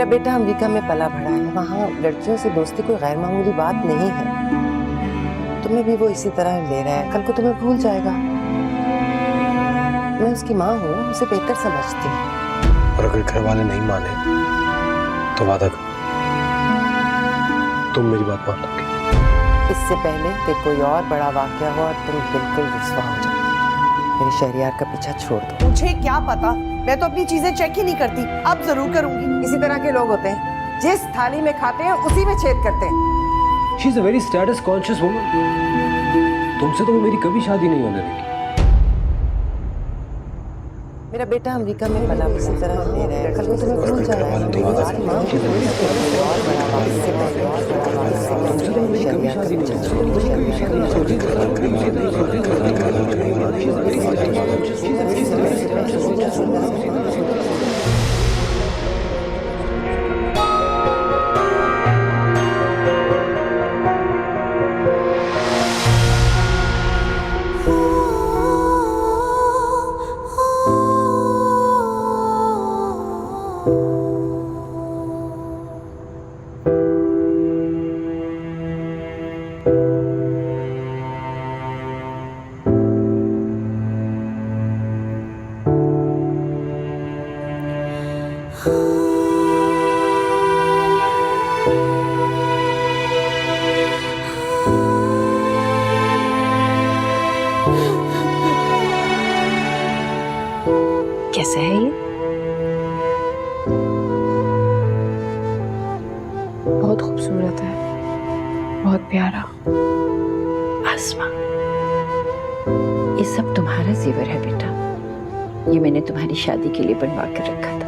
मेरा बेटा अमेरिका में पला बढ़ा है, वहाँ लड़कियों से दोस्ती कोई गैर मामूली बात नहीं है। तुम्हें भी वो इसी तरह ले रहा है, कल को तुम्हें भूल जाएगा। मैं उसकी माँ हूँ, उसे बेहतर समझती हूँ। और अगर घर वाले नहीं माने तो वादा करो तुम मेरी बात मान लोगी। इससे पहले कि कोई और बड़ा वाकया हो और तुम बिल्कुल रुस्वा हो जाओ, मेरे शहरियार का पीछा छोड़ दो। मुझे क्या पता, मैं तो अपनी चीजें चेक ही नहीं करती। अब जरूर करूंगी। इसी तरह के लोग होते हैं, जिस थाली में खाते हैं उसी में छेद करते हैं। She is a very status conscious woman. तुमसे तो वो मेरी कभी शादी नहीं होने देगी। मेरा बेटा अमेरिका में पला इसी तरह ले रहा है, कल को तुम्हें भूल जाएगा। तुम्हारी माँ की और बड़ा वाकया से पहले और बड़ा वाकया कैसा है ये? बहुत खूबसूरत है, बहुत प्यारा। आसमा, ये सब तुम्हारा जेवर है बेटा। ये मैंने तुम्हारी शादी के लिए बनवा कर रखा था।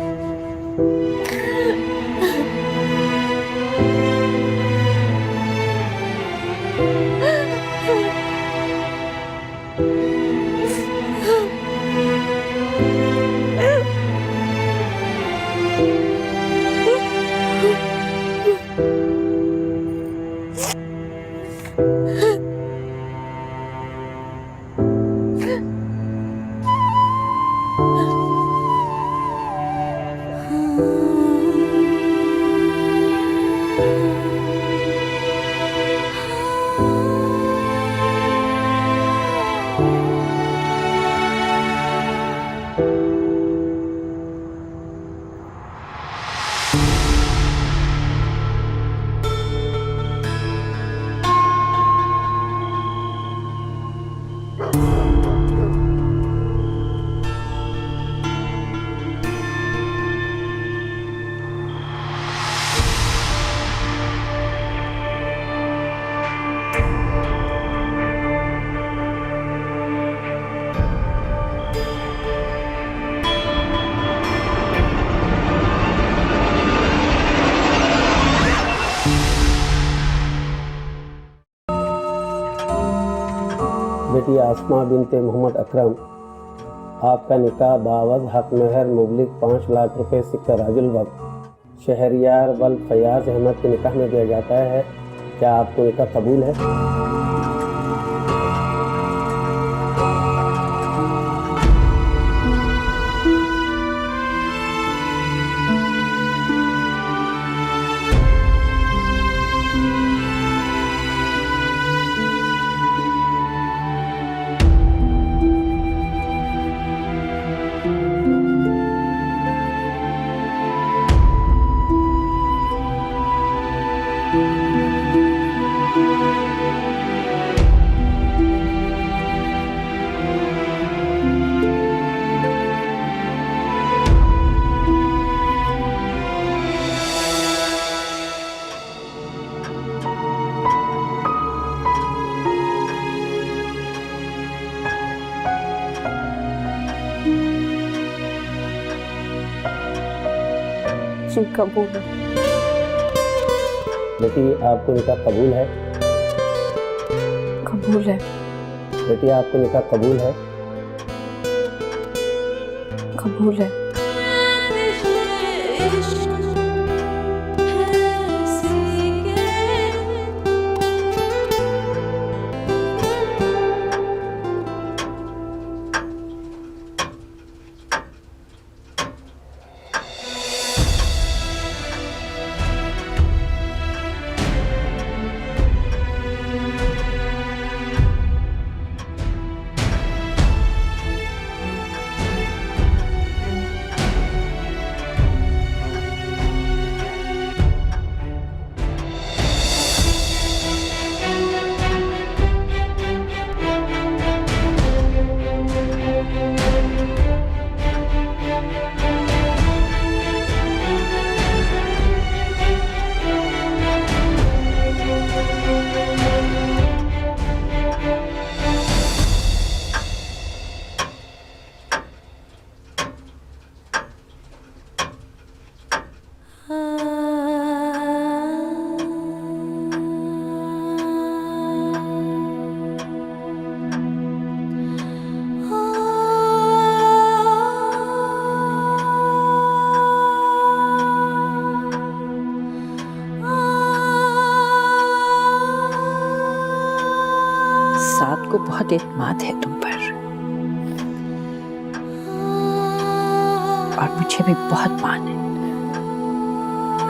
बेटी आसमा बिनते मोहम्मद अकरम, आपका निकाह बावज हक महर मुबलिक 5 लाख रुपए सिक्का राजुल वक्त शहरियार वल फयाज अहमद के निकाह में दिया जाता है। क्या आपको निकाह कबूल है? जी कबूल है। बेटी आपको निकाह कबूल है? कबूल है। बेटी आपको निकाह कबूल है? कबूल है। को बहुत एतमाद है तुम पर, और मुझे भी बहुत मान है।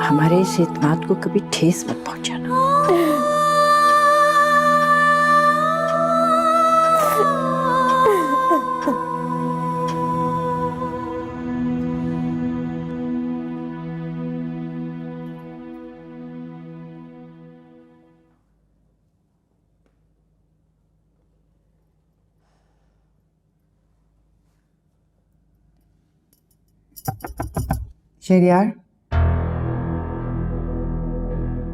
हमारे इस एतमाद को कभी ठेस मत पहुंचाना। शहरियार,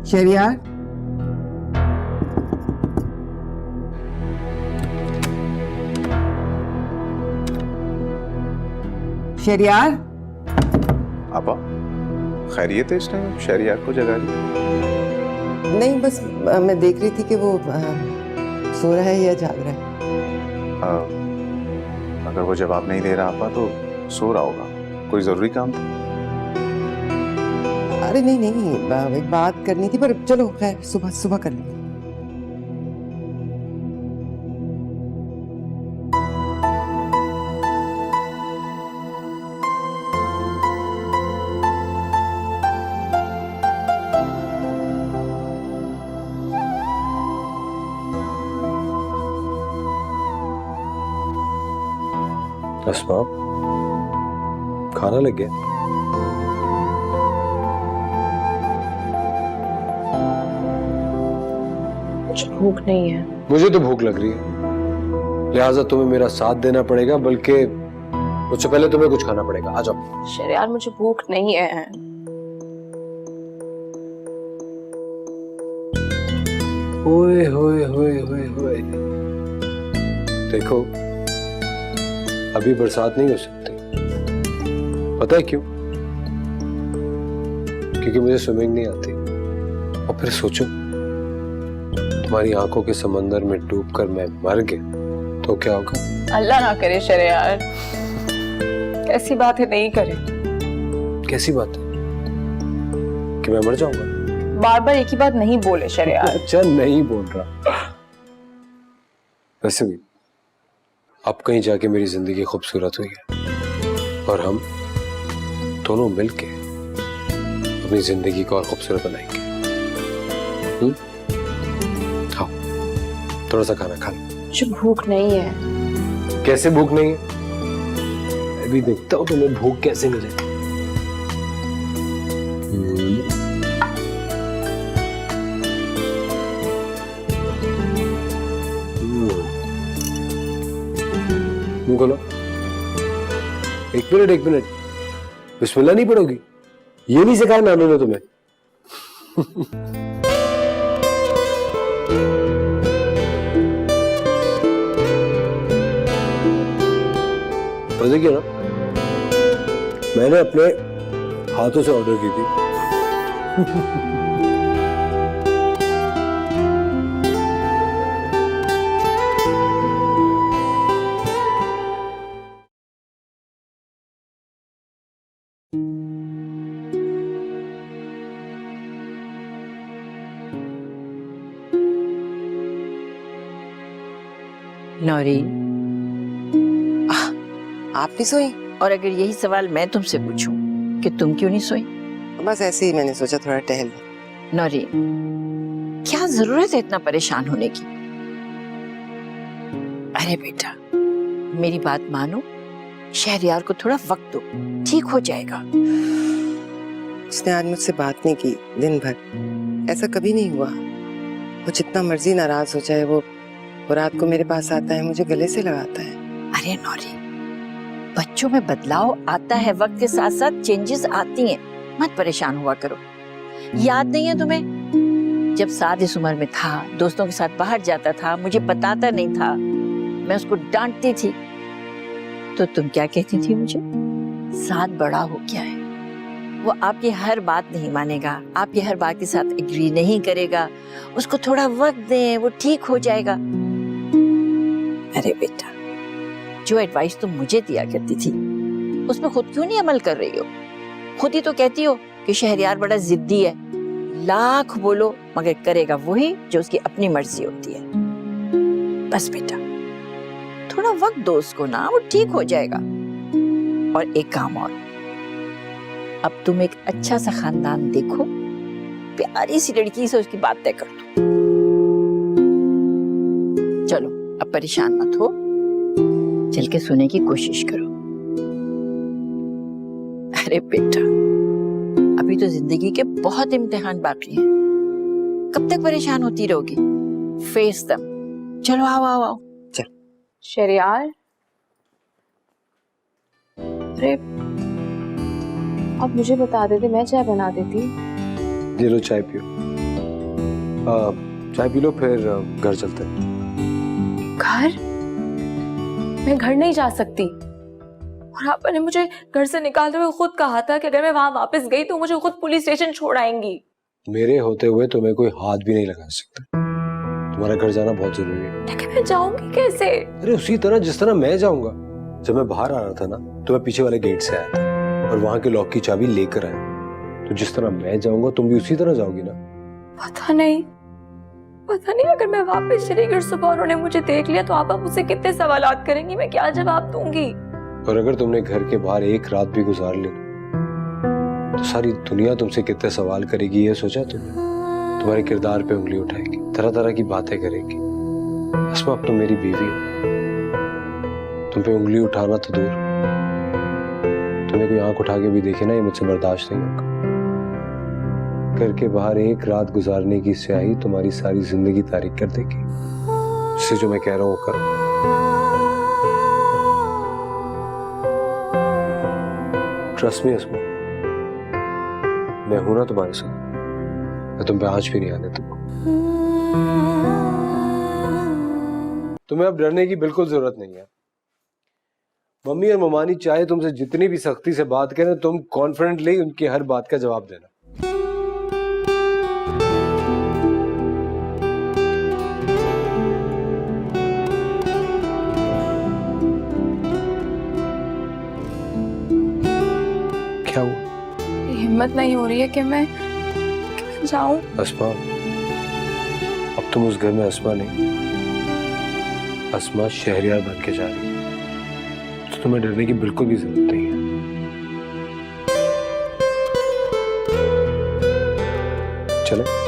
शहरियार, शहरियार। आपा खैरियत है? इस टाइम शहरियार को जगा रही? नहीं, बस मैं देख रही थी कि वो सो रहा है या जाग रहा है। अगर वो जवाब नहीं दे रहा आपा तो सो रहा होगा। कोई जरूरी काम था? अरे नहीं नहीं, एक बात करनी थी, पर चलो खैर सुबह सुबह कर लेंगे। अस्मा, खाना लग गया? मुझे भूख नहीं है। मुझे तो भूख लग रही है, लिहाजा तुम्हें मेरा साथ देना पड़ेगा, बल्कि उससे पहले तुम्हें कुछ खाना पड़ेगा। आ जाओ। शहरयार, मुझे भूख नहीं है। ओए होए होए होए होए, देखो अभी बरसात नहीं हो सकती। पता है क्यों? क्योंकि मुझे स्विमिंग नहीं आती। और फिर सोचो, तुम्हारी आंखों के समंदर में डूबकर मैं मर गया तो क्या होगा? अल्लाह ना करे शहरयार, ऐसी बातें नहीं करे। कैसी बात है कि मैं मर जाऊंगा? बार बार एक ही बात नहीं बोले शहरयार। अच्छा, नहीं बोल रहा। वैसे भी अब कहीं जाके मेरी जिंदगी खूबसूरत हुई है, और हम दोनों मिलके अपनी जिंदगी को और खूबसूरत बनाएंगे। खाओ, थोड़ा सा खाना खा लो। मुझे भूख नहीं है। कैसे भूख नहीं है? मैं भी देखता हूँ तुम्हें भूख कैसे मिले। बोलो। एक मिनट, बिस्मिल्लाह नहीं पढ़ोगी? ये नहीं सिखाया नानू ने तुम्हें? पता क्या ना, मैंने अपने हाथों से ऑर्डर की थी। नौरीन, आप नहीं सोई? और अगर यही सवाल मैं तुमसे पूछूं कि तुम क्यों नहीं सोई? बस ऐसे ही मैंने सोचा थोड़ा टहल। नौरीन, क्या जरूरत है इतना परेशान होने की? अरे बेटा, मेरी बात मानो, शहरयार को थोड़ा वक्त दो, ठीक हो जाएगा। उसने आज मुझसे बात नहीं की दिन भर। ऐसा कभी नहीं हुआ। वो जितना मर्जी नाराज हो जाए, वो रात को मेरे पास आता है, मुझे गले से लगाता है। अरे नौरीन, बच्चों में बदलाव आता है, वक्त के साथ साथ चेंजेस आती हैं, मत परेशान हुआ करो। याद नहीं है तुम्हें, जब साद इस उम्र में था, दोस्तों के साथ बाहर जाता था, मुझे बताता नहीं था, मैं उसको डांटती थी, तो तुम क्या कहती थी मुझे? साद बड़ा हो गया है, वो आपकी हर बात नहीं मानेगा, आपकी हर बात के साथ एग्री नहीं करेगा, उसको थोड़ा वक्त दें, वो ठीक हो जाएगा। अरे बेटा, जो एडवाइस तुम मुझे दिया करती थी, उसमें खुद क्यों नहीं अमल कर रही हो? खुद ही तो कहती हो कि शहरयार बड़ा जिद्दी है। लाख बोलो मगर करेगा वही जो उसकी अपनी मर्जी होती है। बस बेटा, थोड़ा वक्त दो उसको ना, वो ठीक हो जाएगा। और एक काम और, अब तुम एक अच्छा सा खानदान देखो, प्यारी सी लड़की से उसकी बात तय कर दो। चलो अब परेशान मत हो, चल के सोने की कोशिश करो। अरे बेटा, अभी तो जिंदगी के बहुत इम्तिहान बाकी हैं, कब तक परेशान होती रहोगी? फेस दम। चलो आओ आओ आओ। शहरयार, अरे आप मुझे बता देते, मैं चाय बना देती। ये लो चाय पियो। चाय पी लो, फिर घर चलते हैं। घर? मैं घर नहीं जा सकती। और आपने मुझे घर से निकालते हुए खुद कहा था कि अगर मैं वहां वापस गई तो मुझे खुद पुलिस स्टेशन छोड़ आएंगी। मेरे होते हुए तुम्हें कोई हाथ भी नहीं लगा सकता। तुम्हारा घर जाना बहुत जरूरी है। लेकिन मैं जाऊंगी कैसे? अरे उसी तरह जिस तरह मैं जाऊंगा। जब मैं बाहर आ रहा था ना, तो मैं पीछे वाले गेट से आया था और वहां के लॉक की चाबी लेकर आया। तो जिस तरह मैं जाऊंगा तुम भी उसी तरह जाओगी ना। पता नहीं अगर मैं वापस चली गई सुबह उन्होंने मुझे देख लिया तो आप मुझसे कितने सवालात करेंगी, मैं क्या जवाब दूंगी? और अगर तुमने घर के बाहर एक रात भी गुजार ली तो सारी दुनिया तुमसे कितने सवाल करेगी, ये सोचा तुमने? तुम्हारे किरदार पे उंगली उठाएगी, तरह तरह की बातें करेगी। अस्मा, अब तुम मेरी बीवी हो, तुम पे उंगली उठाना तो दूर, तुम्हें कोई आंख उठा के भी देखे ना, ये मुझसे बर्दाश्त नहीं होगा। घर के बाहर एक रात गुजारने की स्याही तुम्हारी सारी जिंदगी तारीख कर देगी। इससे जो मैं कह रहा हूँ वो करो। ट्रस्ट मी अस्मा, मैं हूं ना तुम्हारे साथ, मैं तुम पे आंच भी नहीं आने दूंगा। तुम्हें अब डरने की बिल्कुल जरूरत नहीं है। मम्मी और ममानी चाहे तुमसे जितनी भी सख्ती से बात करें, तुम कॉन्फिडेंटली उनकी हर बात का जवाब देना। क्या हुआ? हिम्मत नहीं हो रही है कि मैं जाऊं। अस्मा, अब तुम उस घर में अस्मा नहीं, अस्मा शहरयार बन के जा रही है। तो तुम्हें डरने की बिल्कुल भी जरूरत नहीं है। चले?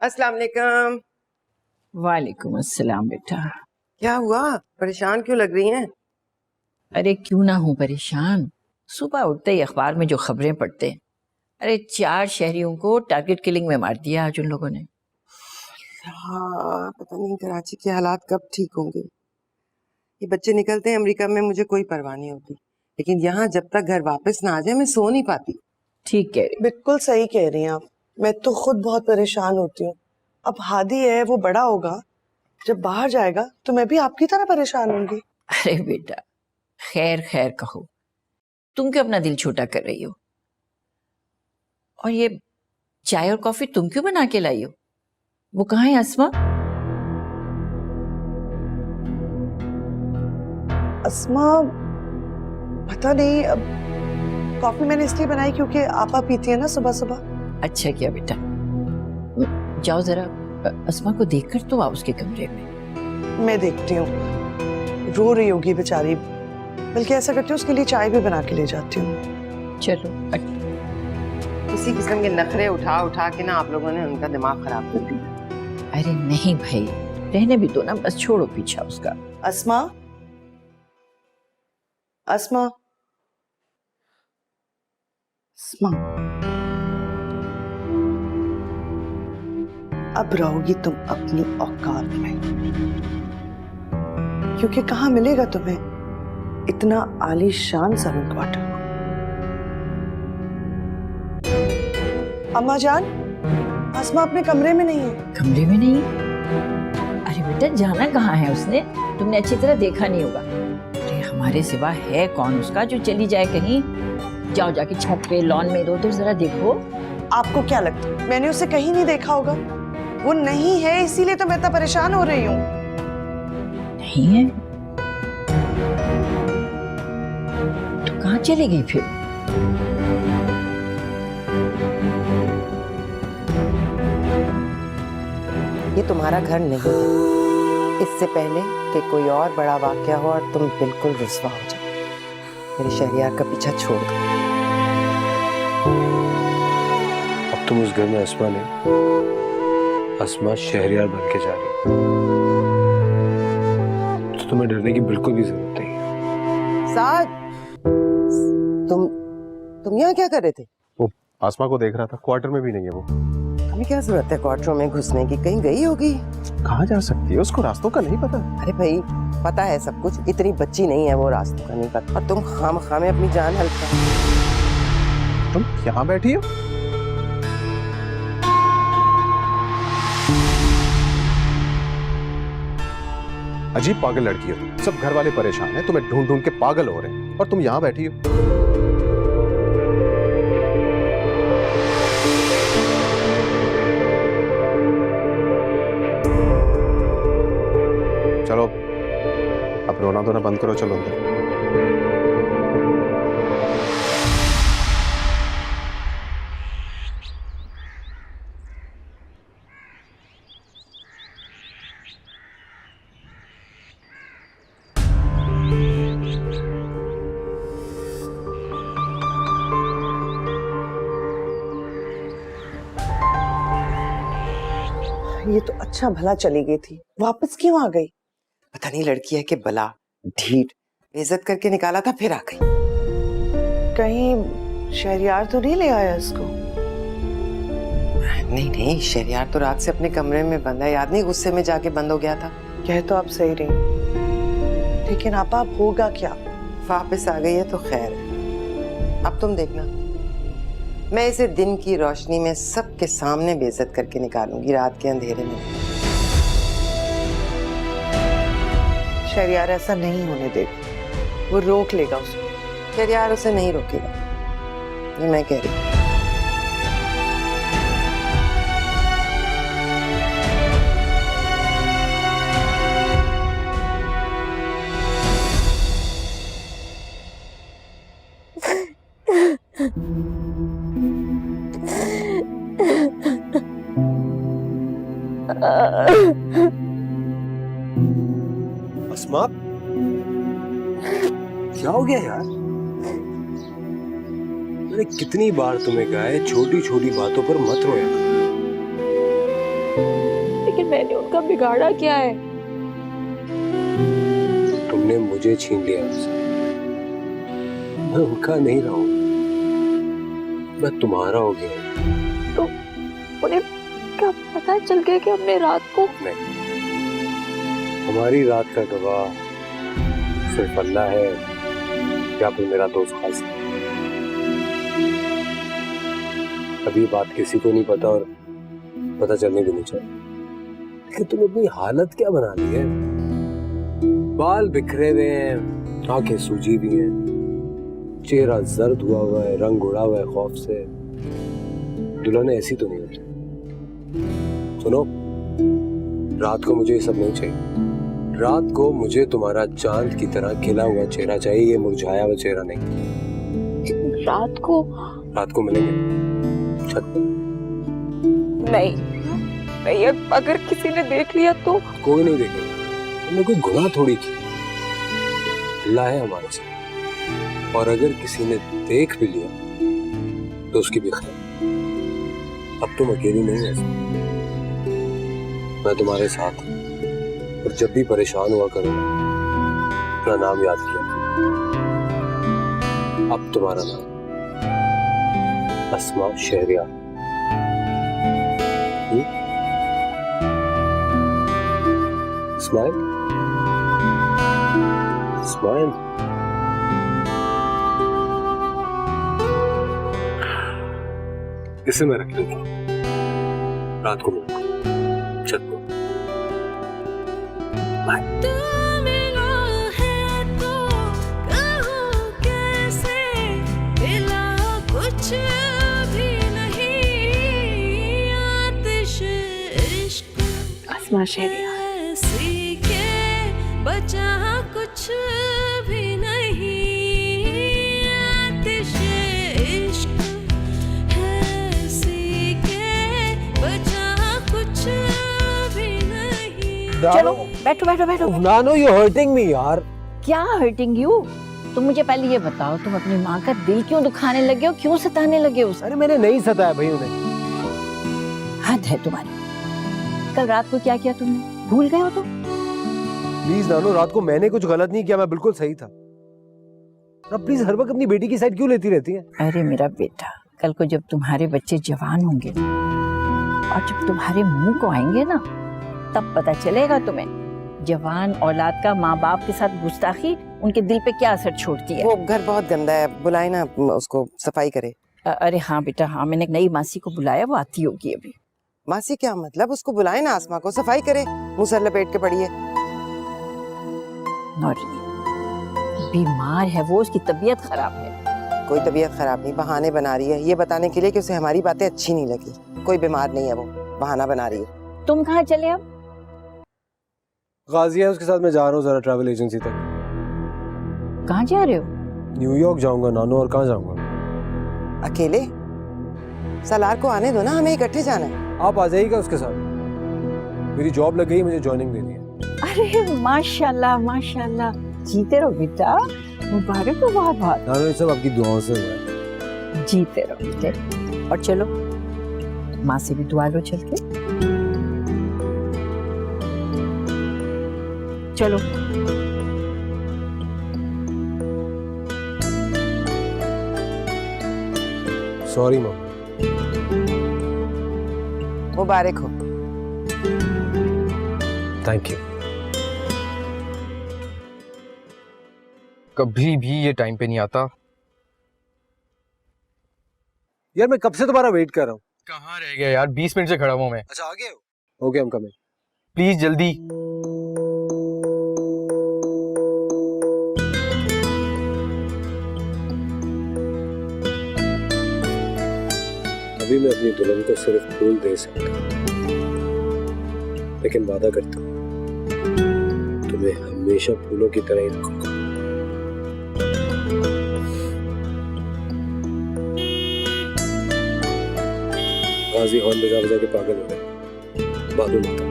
अस्सलाम वालेकुम। वालेकुम अस्सलाम बेटा। क्या हुआ, परेशान क्यों लग रही हैं? अरे क्यों ना हूँ परेशान, सुबह उठते ही अखबार में जो खबरें पढ़ते हैं, अरे 4 शहरियों को टारगेट किलिंग में मार दिया आज उन लोगों ने। हाँ, पता नहीं कराची के हालात कब ठीक होंगे। ये बच्चे निकलते हैं अमेरिका में, मुझे कोई परवाह नहीं होती, लेकिन यहाँ जब तक घर वापस ना आ जाए मैं सो नहीं पाती। ठीक कह रही। बिल्कुल सही कह रही हैं आप, मैं तो खुद बहुत परेशान होती हूँ। अब हादी है, वो बड़ा होगा, जब बाहर जाएगा तो मैं भी आपकी तरह परेशान होंगी। अरे बेटा, खैर खैर कहो, तुम क्यों अपना दिल छोटा कर रही हो? और ये चाय और कॉफी तुम क्यों बना के लाई हो? वो कहाँ है अस्मा? अस्मा पता नहीं, अब कॉफी मैंने इसलिए बनाई क्योंकि आपा पीती है ना सुबह सुबह। अच्छा किया बेटा, जाओ जरा अस्मा को देखकर तो आओ उसके कमरे में। मैं देखती हूँ, रो रही होगी बेचारी, बल्कि ऐसा करती हूँ उसके लिए चाय भी बना के ले जाती हूँ। चलो। इसी किस्म के नखरे उठा उठा के ना आप लोगों ने उनका दिमाग खराब कर दिया। अरे नहीं भाई, रहने भी दो ना, बस छोड़ो पीछा उसका। अस्मा, अस्मा, अस्मा, अब रहोगी तुम अपनी औकात में, क्योंकि कहाँ मिलेगा तुम्हें इतना आलीशान सर्वेंट क्वार्टर। अम्मा जान, अस्मा अपने कमरे में नहीं है। कमरे में नहीं? अरे बेटा, जाना कहाँ है उसने? तुमने अच्छी तरह देखा नहीं होगा। अरे हमारे सिवा है कौन उसका जो चली जाए कहीं? जाओ जाके छत पे, लॉन में इधर उधर जरा देखो। आपको क्या लगता है मैंने उसे कहीं नहीं देखा होगा? वो नहीं है, इसीलिए तो मैं इतना परेशान हो रही हूँ। नहीं है? तो कहाँ चली गई फिर? ये तुम्हारा घर नहीं है। इससे पहले कि कोई और बड़ा वाकया हो और तुम बिल्कुल रुस्वा हो जाओ, मेरे शहरियार का पीछा छोड़ दो। अब तुम उस घर में अस्मा नहीं, अस्मा शहरियार बन के जा रही, तो तुम्हें डरने की बिल्कुल भी जरूरत नहीं है। साथ तुम यहाँ क्या कर रहे थे? वो आसमा को देख रहा था, क्वार्टर में भी नहीं है वो। हमें क्या जरूरत है क्वार्टरों में घुसने की? कहीं गई होगी। कहाँ जा सकती है, उसको रास्तों का नहीं पता। अरे भाई पता है सब कुछ, इतनी बच्ची नहीं है वो, रास्तों का नहीं पता। और तुम खाम में अपनी जान हल्का। तुम यहाँ बैठी हो? अजीब पागल लड़की हो तुम। सब घर वाले परेशान हैं, तुम्हें ढूंढ ढूंढ के पागल हो रहे हैं और तुम यहाँ बैठी हो। चलो अब रोना धोना बंद करो, चलो अंदर। ये तो अच्छा भला चली गई थी, वापस क्यों आ गई? पता नहीं लड़की है कि बला ढीठ, बेइज्जत करके निकाला था फिर आ गई। कहीं शहरियार तो नहीं ले आया इसको? नहीं शहरियार तो रात से अपने कमरे में बंद है, याद नहीं गुस्से में जाके बंद हो गया था। कह तो आप सही रही, लेकिन आपा अब होगा क्या? वापस आ गई है तो खैर है। अब तुम देखना, मैं इसे दिन की रोशनी में सबके सामने बेइज्जत करके निकालूंगी, रात के अंधेरे में। शहरियार ऐसा नहीं होने देगा, वो रोक लेगा उसको। शहरियार उसे नहीं रोकेगा, ये मैं कह रही हूँ। अस्मा क्या हो गया यार? मैंने कितनी बार तुम्हें कहा है छोटी छोटी बातों पर मत रोया करो। लेकिन मैंने उनका बिगाड़ा क्या है? तुमने मुझे छीन लिया उनसे। मैं उनका नहीं रहा हूं, मैं तुम्हारा हो गया। तो उन्हें क्या पता चल गया कि हमने रात को? नहीं, हमारी रात का गवाह सिर्फ अल्लाह है या फिर मेरा दोस्त खास। अभी ये बात किसी को नहीं पता और पता चलने भी नहीं चाहिए। लेकिन तुम अपनी हालत क्या बना ली है? बाल बिखरे हुए हैं, आंखें सूजी हुई हैं, चेहरा जर्द हुआ है, रंग उड़ा हुआ है खौफ से। दुल्हन ऐसी तो नहीं होती। सुनो, रात को मुझे ये सब नहीं चाहिए। रात को मुझे तुम्हारा चांद की तरह खिला हुआ चेहरा चाहिए, ये मुरझाया हुआ चेहरा नहीं। रात को मिलेंगे छत पर। नहीं, अगर किसी ने देख लिया तो? कोई नहीं देखेगा, तुमने कोई गुनाह थोड़ी की। अल्लाह है हमारे साथ, और अगर किसी ने देख भी लिया तो उसकी भी खैर। अब तुम अकेली नहीं है, मैं तुम्हारे साथ हूं, और जब भी परेशान हुआ करो अपना नाम याद किया। अब तुम्हारा नाम अस्मा शहरियार। Smile smile. इसे मैं रख लूंगा, रात को मिलूंगा छत पर। अस्मा शहरियार। बचा कुछ कुछ भी नहीं, आतिश इश्क है सीखे बचा कुछ भी नहीं। चलो बैठो बैठो बैठो। नानो यू हर्टिंग मी यार। क्या हर्टिंग यू? तुम मुझे पहले ये बताओ, तुम अपनी माँ का दिल क्यों दुखाने लगे हो, क्यों सताने लगे हो? अरे मैंने नहीं सताया भाई उन्हें। हद है तुम्हारी। कल रात को क्या किया तुमने, भूल गए हो तुम? प्लीज नानो, रात को मैंने कुछ गलत नहीं किया, मैं बिल्कुल सही था। अब प्लीज हर वक्त अपनी बेटी की साइड क्यों लेती रहती है? अरे मेरा बेटा, कल को जब तुम्हारे बच्चे जवान होंगे और जब तुम्हारे मुंह को आएंगे ना, तब पता चलेगा तुम्हें जवान औलाद का माँ बाप के साथ गुस्ताखी उनके दिल पे क्या असर छोड़ती है। वो घर बहुत गंदा है, बुलाए ना उसको सफाई करे। अरे हाँ बेटा हाँ, मैंने नई मासी को बुलाया, वो आती होगी अभी। मासी क्या मतलब, उसको बुलाए ना, आसमा को सफाई करे, मुंह सर लपेट के पड़ी है। नौरी बीमार है वो, उसकी तबीयत खराब है। कोई तबीयत खराब नहीं, बहाने बना रही है ये बताने के लिए कि उसे हमारी बातें अच्छी नहीं लगी। कोई बीमार नहीं है, वो बहाना बना रही है। तुम कहाँ चले अब? गाजी है, उसके साथ मैं जा रहा हूँ जरा ट्रैवल एजेंसी तक। कहाँ जा रहे हो? न्यूयॉर्क जाऊंगा नानो, और कहाँ जाऊंगा? अकेले? सलार को आने दो ना, हमें इकट्ठे जाना है। आप आ जाइएगा उसके साथ, मेरी जॉब लग गई, मुझे ज्वाइनिंग देनी है। अरे माशाल्लाह माशाल्लाह, जीते रहो बेटा, मुबारक हो बहुत बहुत। नानो ये सब आपकी दुआओं से हुआ है। जीते रहो बेटे। और चलो माँ से भी दुआ लो चल के। चलो सॉरी मम्मा। मुबारक हो। Thank you. कभी भी ये टाइम पे नहीं आता। यार मैं कब से तुम्हारा वेट कर रहा हूँ। कहाँ रह गया यार, 20 मिनट से खड़ा हुआ मैं। अच्छा आ गए हो? ओके, हम कमिंग। प्लीज जल्दी। अभी मैं अपनी दुल्हन को सिर्फ फूल दे सकता हूँ, लेकिन वादा करता हूँ तुम्हें हमेशा फूलों की तरह ही रखूंगा। गाजी हॉर्न बजा बजा के पागल हो गए। बादू माता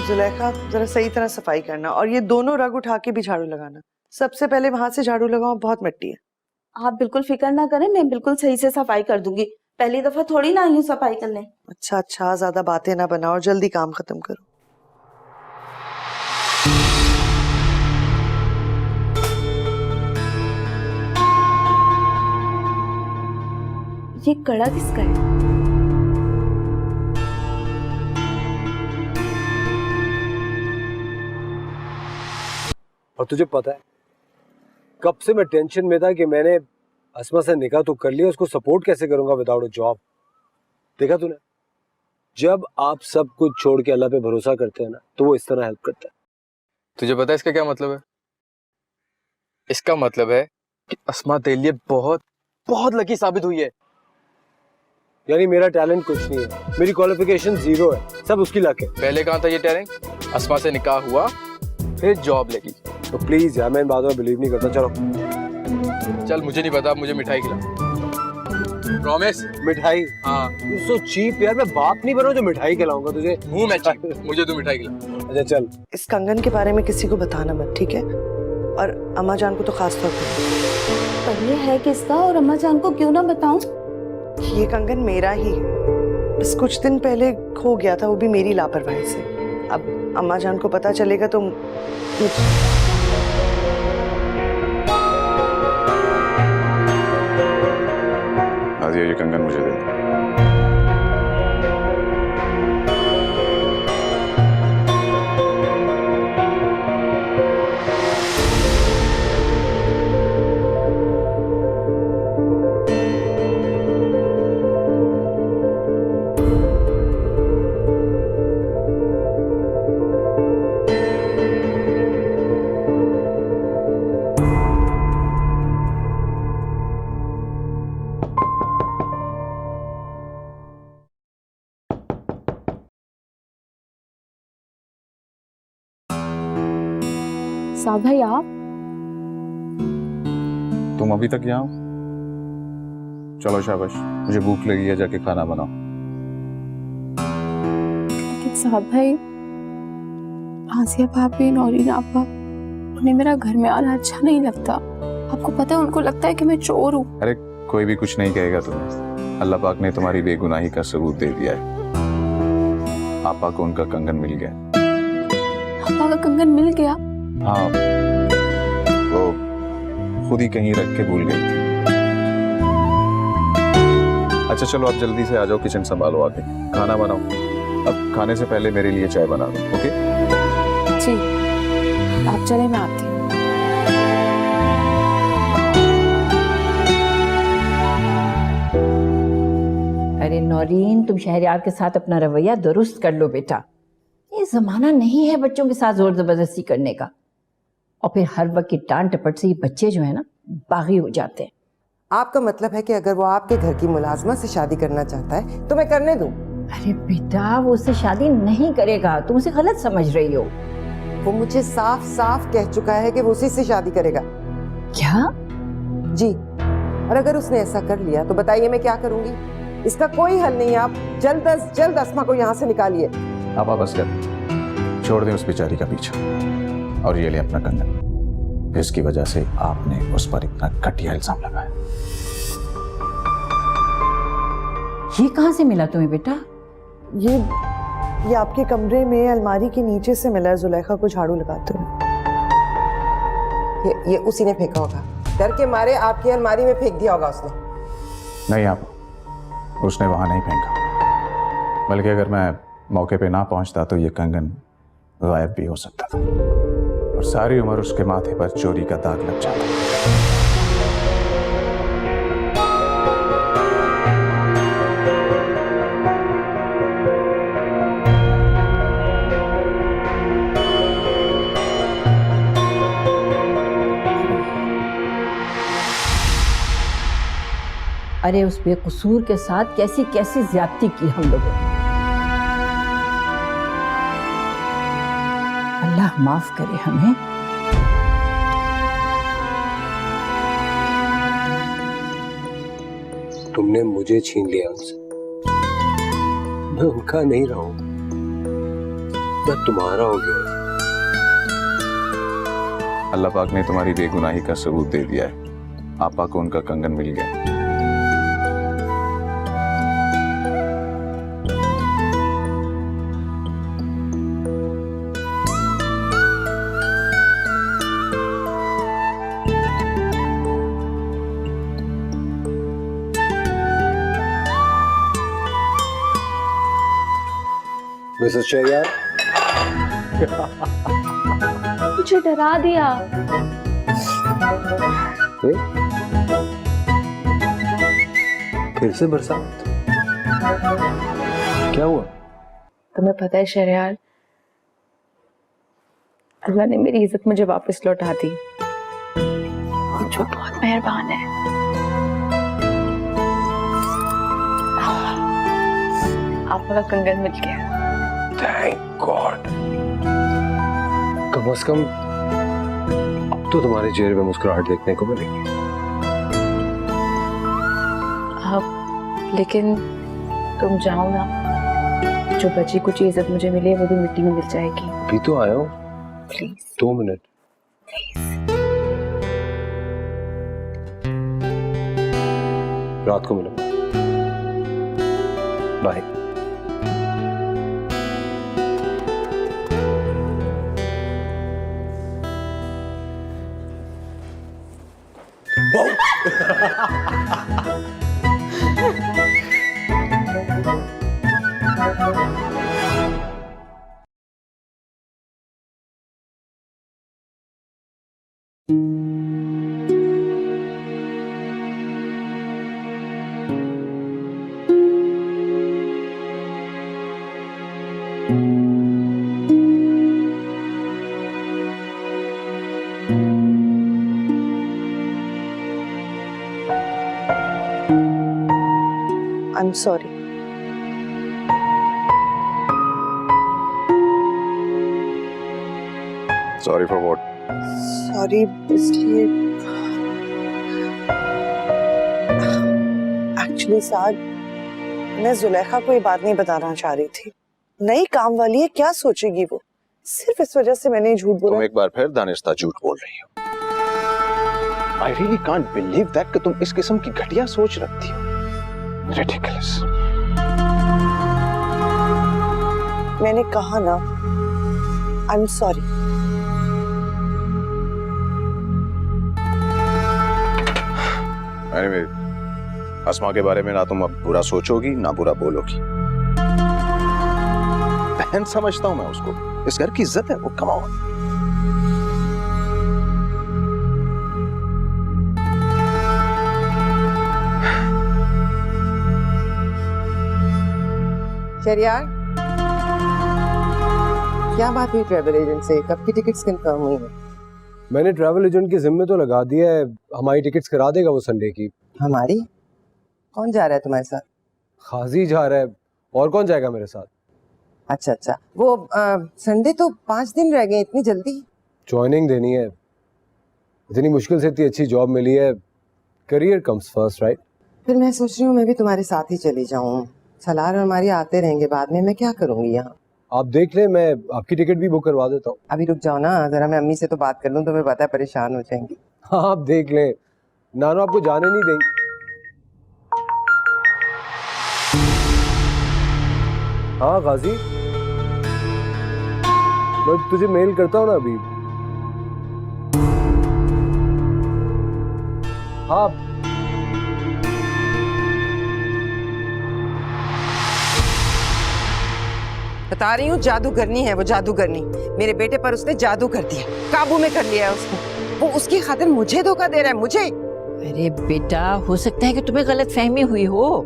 जुलेखा, जरा सही तरह सफाई करना और ये दोनों रग उठा के भी झाड़ू लगाना। सबसे पहले वहां से झाड़ू लगाओ, बहुत मिट्टी है। आप बिल्कुल फिक्र ना करें, मैं बिल्कुल सही से सफाई कर दूंगी। पहली दफा थोड़ी ना आई हूँ सफाई करने। अच्छा अच्छा, ज्यादा बातें ना बनाओ और जल्दी काम खत्म करो। ये कड़ा किसका है? और तुझे पता है कब से मैं टेंशन में था कि मैंने अस्मा से निकाह तो कर लिया, उसको सपोर्ट कैसे करूंगा विदाउट अ जॉब। देखा तूने, जब आप सब कुछ छोड़ के अल्लाह पे भरोसा करते हैं ना, तो वो इस तरह हेल्प करता है। तुझे पता है इसका क्या मतलब है? इसका मतलब है कि अस्मा तेरे लिए बहुत बहुत लकी साबित हुई है। यानी मेरा टैलेंट कुछ नहीं है, मेरी क्वालिफिकेशन 0 है, सब उसकी लक है। पहले कहाँ था ये टैलेंट? अस्मा से निकाह हुआ, फिर जॉब लगी। तो प्लीज यार, मैं इन बातों में बिलीव नहीं करता। चलो चल, मुझे नहीं पता, मुझे मिठाई खिला। प्रॉमिस? मिठाई? हाँ। सो चीप यार, मैं बाप नहीं बना जो मिठाई खिलाऊंगा तुझे। मुंह में चीप, मुझे तू मिठाई खिला। अच्छा चल। इस कंगन के बारे में किसी को बताना मत, ठीक है? और अम्मा जान को तो खास तौर पर। पर ये है किसका और अम्मा जान को क्यों ना बताऊं? ये कंगन मेरा ही है, बस कुछ दिन पहले खो गया था, वो भी मेरी लापरवाही से। अब अम्मा जान को पता चलेगा तो नाज़िया, ये कंगन मुझे दे दो। साद भाई आप तुम अभी तक यहाँ हो? चलो शाबाश, मुझे भूख लगी है, जाके खाना बनाओ। लेकिन साद भाई, आसिया भाभी, नौरीन आपा, उन्हें मेरा घर में आना अच्छा नहीं लगता। आपको पता है, उनको लगता है कि मैं चोर हूँ। अरे कोई भी कुछ नहीं कहेगा तुम्हें। अल्लाह पाक ने तुम्हारी बेगुनाही का सबूत दे दिया है। आपा को उनका कंगन मिल गया। आपा का कंगन मिल गया? हाँ, वो खुद ही कहीं रख के भूल गई थी। अच्छा चलो, आप जल्दी से आ जाओ, किचन संभालो, आके खाना बनाओ। अब खाने से पहले मेरे लिए चाय बना दो, ओके? जी, आप चले, मैं आती हूँ। अरे नौरीन, तुम शहरयार के साथ अपना रवैया दुरुस्त कर लो बेटा। ये जमाना नहीं है बच्चों के साथ जोर जबरदस्ती करने का। और फिर हर वक्त की डांट टपट से ये बच्चे जो है ना, बागी हो जाते हैं। आपका मतलब है कि अगर वो आपके घर की मुलाजमा से शादी करना चाहता है तो मैं करने दूं? अरे बेटा, वो उससे शादी नहीं करेगा, तुम उसे गलत समझ रही हो। वो मुझे साफ साफ कह चुका है कि वो उसी से शादी करेगा। क्या? जी, और अगर उसने ऐसा कर लिया तो बताइए मैं क्या करूंगी? इसका कोई हल नहीं है। आप जल्द अज जल्द अस्मा को यहाँ से निकालिए। आप बस कर, छोड़ दें उस बेचारी का पीछा, और ये ले अपना कंगन, जिसकी वजह से आपने उस पर इतना घटिया इल्जाम लगाया। ये कहाँ से मिला तुम्हें बेटा? ये आपके कमरे में अलमारी के नीचे से मिला है, जुलेखा को झाड़ू लगाते हुए। ये उसी ने फेंका होगा। डर के मारे आपकी अलमारी में फेंक दिया होगा उसने। नहीं, आप उसने वहां नहीं फेंका, बल्कि अगर मैं मौके पे ना पहुंचता तो ये कंगन गायब भी हो सकता था और सारी उम्र उसके माथे पर चोरी का दाग लग जाता। अरे उस बेकसूर के साथ कैसी कैसी ज्यादती की हम लोगों ने। अल्लाह माफ करे हमें। तुमने मुझे छीन लिया उनसे। मैं उनका नहीं रहा हूं, मैं तुम्हारा हो गया। अल्लाह पाक ने तुम्हारी बेगुनाही का सबूत दे दिया है। आपा को उनका कंगन मिल गया। मिसेस शहरयार, मुझे डरा दिया। फिर से बरसात? क्या हुआ? तुम्हें पता है शहरयार, अल्लाह ने मेरी इज्जत मुझे वापस लौटा दी। जो बहुत मेहरबान है। आपका कंगन मिल गया। Thank God. कम से कम अब तो तुम्हारे चेहरे पे मुस्कुराहट देखने को मिलेगी। लेकिन तुम जाओ ना, जो बची कुछ इज्जत मुझे मिली है वो भी मिट्टी में मिल जाएगी। अभी तो आया हूँ, प्लीज 2 मिनट। रात को मिलूंगा। Bye. I'm sorry. Sorry for what? Sorry, इसलिए एक्चुअली साद, मैं जुलेखा को ये बात नहीं बताना चाह रही थी। नई काम वाली है, क्या सोचेगी वो? सिर्फ इस वजह से मैंने झूठ बोला। तुम एक बार फिर दानिस्ता झूठ बोल रही हो। I really can't believe that कि तुम इस किस्म की घटिया सोच रखती हो। Ridiculous. मैंने कहा ना, आई एम सॉरी। Anyway, अस्मा के बारे में ना तुम अब बुरा सोचोगी ना बुरा बोलोगी। बहन समझता हूं मैं उसको, इस घर की इज्जत है वो। कमाओ। शहरयार, क्या बात हुई ट्रैवल एजेंट से? कब की टिकट्स कंफर्म हुई हैं? मैंने ट्रैवल एजेंट के जिम्मे तो लगा दिया है, हमारी टिकट्स करा देगा वो संडे की। हमारी? कौन जा रहा है तुम्हारे साथ? खाजी जा रहा है, और कौन जाएगा मेरे साथ? अच्छा अच्छा, वो संडे तो 5 दिन रह गए, इतनी जल्दी? ज्वाइनिंग देनी है, इतनी मुश्किल से इतनी अच्छी जॉब मिली है। Career comes first, right? फिर मैं सोच रही हूँ मैं भी तुम्हारे साथ ही चली जाऊँ। सलार और हमारी आते रहेंगे, बाद में मैं क्या करूँगी यहाँ? आप देख लें, मैं आपकी टिकट भी बुक करवा देता हूँ। अभी रुक जाओ ना जरा, मैं अम्मी से तो बात कर लूँ, तुम्हें पता है परेशान हो जाएंगी। हाँ आप देख लें, नानो आपको जाने नहीं देंगे। हाँ गाजी, मैं तुझे मेल करता हूँ ना अभी। हाँ बता रही हूँ, जादूगरनी है वो, जादूगरनी। मेरे बेटे पर उसने जादू कर दिया, काबू में कर लिया है उसको। वो उसकी खातिर मुझे धोखा दे रहा है, मुझे। अरे बेटा, हो सकता है कि तुम्हें गलतफहमी हुई हो।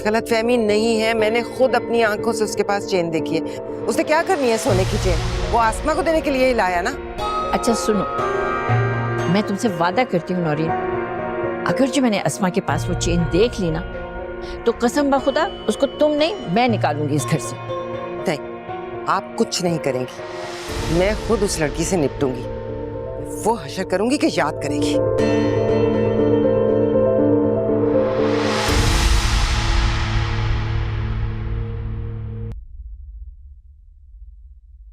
गलतफहमी नहीं है, मैंने खुद अपनी आंखों से उसके पास चेन देखी है। उसने क्या करनी है सोने की चेन? वो आसमा को देने के लिए ही लाया ना। अच्छा सुनो, मैं तुमसे वादा करती हूँ नौरीन, अगर जो मैंने अस्मा के पास वो चेन देख ली ना, तो कसम बखुदा उसको तुम नहीं मैं निकालूंगी इस घर से। नहीं, आप कुछ नहीं करेंगी, मैं खुद उस लड़की से निपटूंगी। वो हशर करूंगी कि याद करेगी।